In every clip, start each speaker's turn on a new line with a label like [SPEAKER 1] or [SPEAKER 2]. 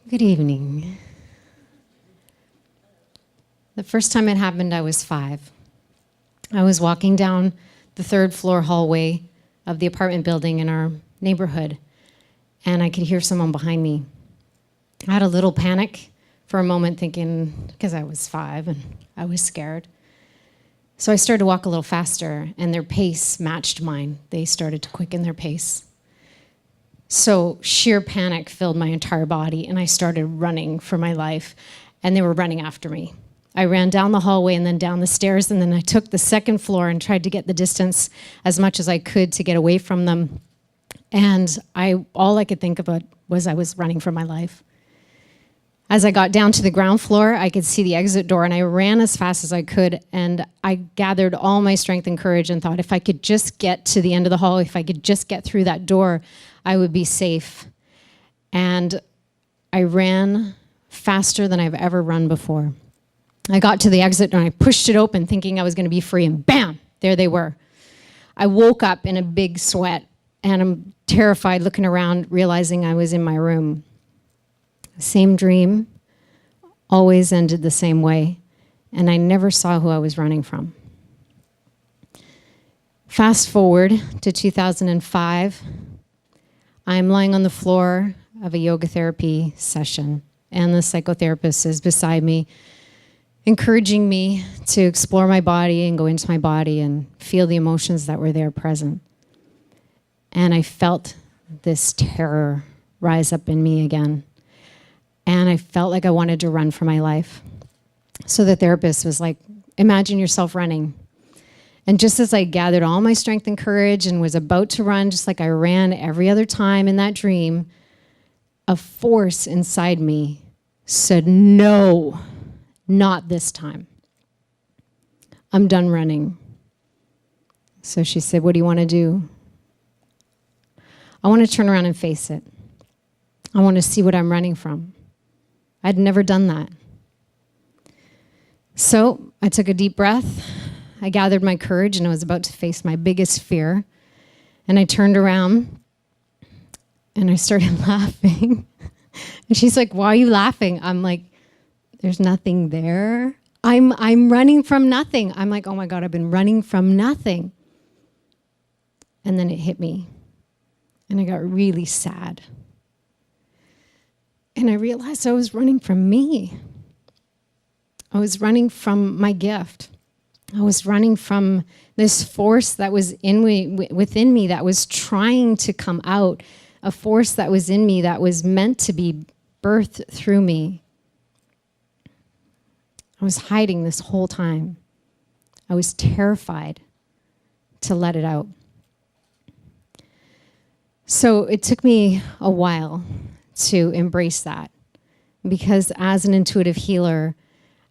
[SPEAKER 1] Good evening. The first time it happened, I was 5. I was walking down the 3rd floor hallway of the apartment building in our neighborhood, and I could hear someone behind me. I had a little panic for a moment, thinking, because I was 5 and I was scared. So I started to walk a little faster, and their pace matched mine. They started to quicken their pace. So sheer panic filled my entire body, and I started running for my life, and they were running after me. I ran down the hallway and then down the stairs, and then I took the 2nd floor and tried to get the distance as much as I could to get away from them. And all I could think about was I was running for my life. As I got down to the ground floor, I could see the exit door, and I ran as fast as I could, and I gathered all my strength and courage and thought, if I could just get to the end of the hall, if I could just get through that door, I would be safe. And I ran faster than I've ever run before. I got to the exit and I pushed it open thinking I was going to be free, and bam, there they were. I woke up in a big sweat, and I'm terrified looking around, realizing I was in my room. Same dream, always ended the same way, and I never saw who I was running from. Fast forward to 2005, I'm lying on the floor of a yoga therapy session, and the psychotherapist is beside me, encouraging me to explore my body and go into my body and feel the emotions that were there present. And I felt this terror rise up in me again. And I felt like I wanted to run for my life. So the therapist was like, imagine yourself running. And just as I gathered all my strength and courage and was about to run, just like I ran every other time in that dream, a force inside me said, no, not this time. I'm done running. So she said, what do you want to do? I want to turn around and face it. I want to see what I'm running from. I'd never done that. So I took a deep breath. I gathered my courage, and I was about to face my biggest fear. And I turned around, and I started laughing. And she's like, why are you laughing? I'm like, there's nothing there. I'm running from nothing. I'm like, oh my God, I've been running from nothing. And then it hit me, and I got really sad. And I realized I was running from me. I was running from my gift. I was running from this force that was within me that was trying to come out, a force that was in me that was meant to be birthed through me. I was hiding this whole time. I was terrified to let it out. So it took me a while to embrace that, because as an intuitive healer,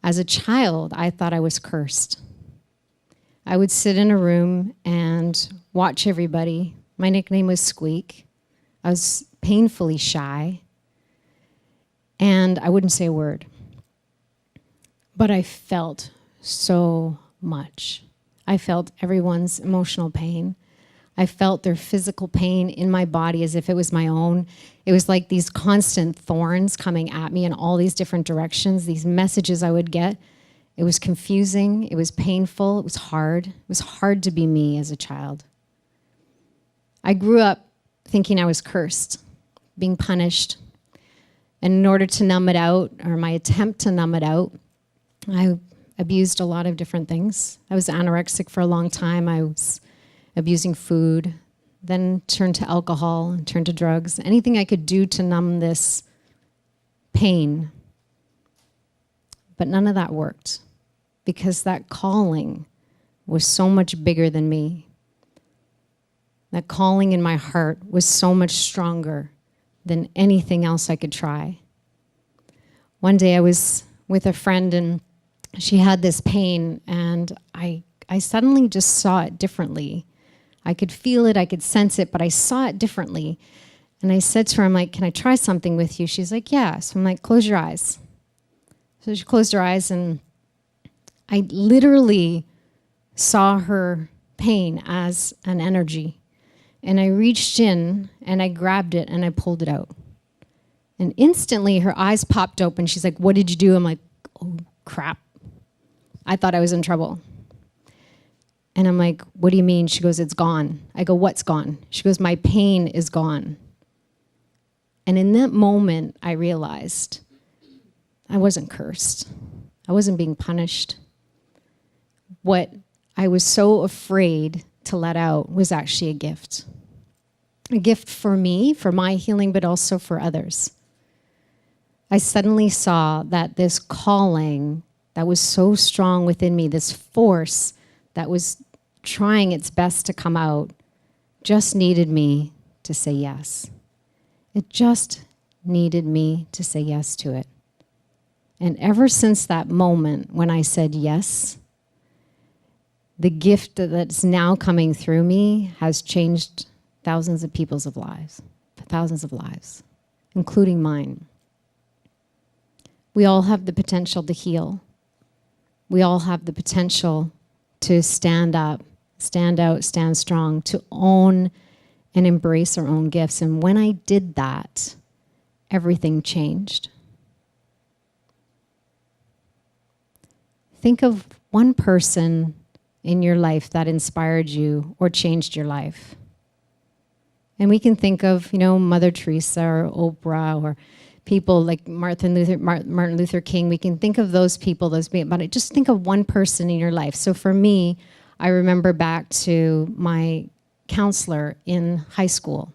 [SPEAKER 1] as a child, I thought I was cursed. I would sit in a room and watch everybody. My nickname was Squeak. I was painfully shy, and I wouldn't say a word. But I felt so much. I felt everyone's emotional pain. I felt their physical pain in my body as if it was my own. It was like these constant thorns coming at me in all these different directions, these messages I would get. It was confusing, it was painful, it was hard. It was hard to be me as a child. I grew up thinking I was cursed, being punished. And in order to numb it out, or my attempt to numb it out, I abused a lot of different things. I was anorexic for a long time. I was abusing food, then turned to alcohol and turned to drugs. Anything I could do to numb this pain. But none of that worked, because that calling was so much bigger than me. That calling in my heart was so much stronger than anything else I could try. One day I was with a friend, and she had this pain, and I suddenly just saw it differently. I could feel it, I could sense it, but I saw it differently. And I said to her, I'm like, can I try something with you? She's like, yeah. So I'm like, close your eyes. So she closed her eyes, and I literally saw her pain as an energy. And I reached in and I grabbed it and I pulled it out. And instantly her eyes popped open. She's like, "What did you do?" I'm like, "Oh, crap." I thought I was in trouble. And I'm like, "What do you mean?" She goes, "It's gone." I go, "What's gone?" She goes, "My pain is gone." And in that moment, I realized I wasn't cursed. I wasn't being punished. What I was so afraid to let out was actually a gift. A gift for me, for my healing, but also for others. I suddenly saw that this calling that was so strong within me, this force that was trying its best to come out, just needed me to say yes. It just needed me to say yes to it. And ever since that moment when I said yes, the gift that's now coming through me has changed thousands of people's lives, including mine. We all have the potential to heal. We all have the potential to stand up, stand out, stand strong, to own and embrace our own gifts. And when I did that, everything changed. Think of one person in your life that inspired you or changed your life. And we can think of, Mother Teresa or Oprah or people like Martin Luther King. We can think of those people, but just think of one person in your life. So for me, I remember back to my counselor in high school.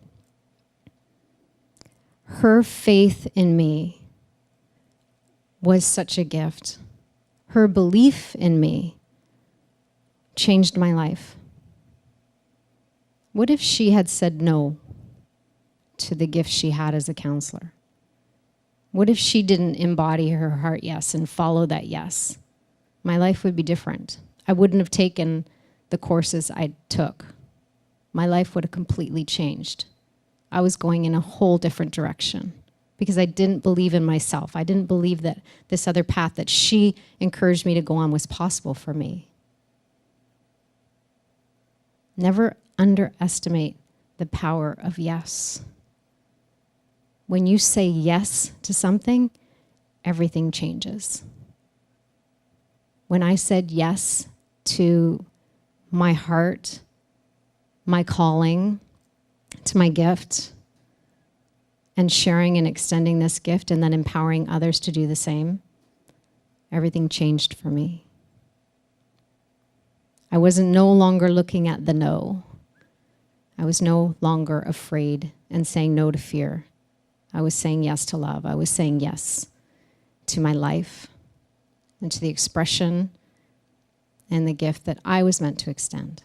[SPEAKER 1] Her faith in me was such a gift. Her belief in me changed my life. What if she had said no to the gift she had as a counselor? What if she didn't embody her heart yes and follow that yes? My life would be different. I wouldn't have taken the courses I took. My life would have completely changed. I was going in a whole different direction because I didn't believe in myself. I didn't believe that this other path that she encouraged me to go on was possible for me. Never underestimate the power of yes. When you say yes to something, everything changes. When I said yes to my heart, my calling, to my gift, and sharing and extending this gift and then empowering others to do the same, everything changed for me. I wasn't no longer looking at the no. I was no longer afraid and saying no to fear. I was saying yes to love. I was saying yes to my life and to the expression and the gift that I was meant to extend.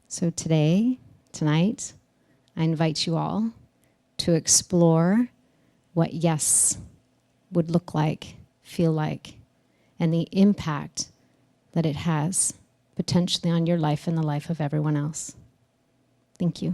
[SPEAKER 1] So tonight, I invite you all to explore what yes would look like, feel like, and the impact that it has potentially on your life and the life of everyone else. Thank you.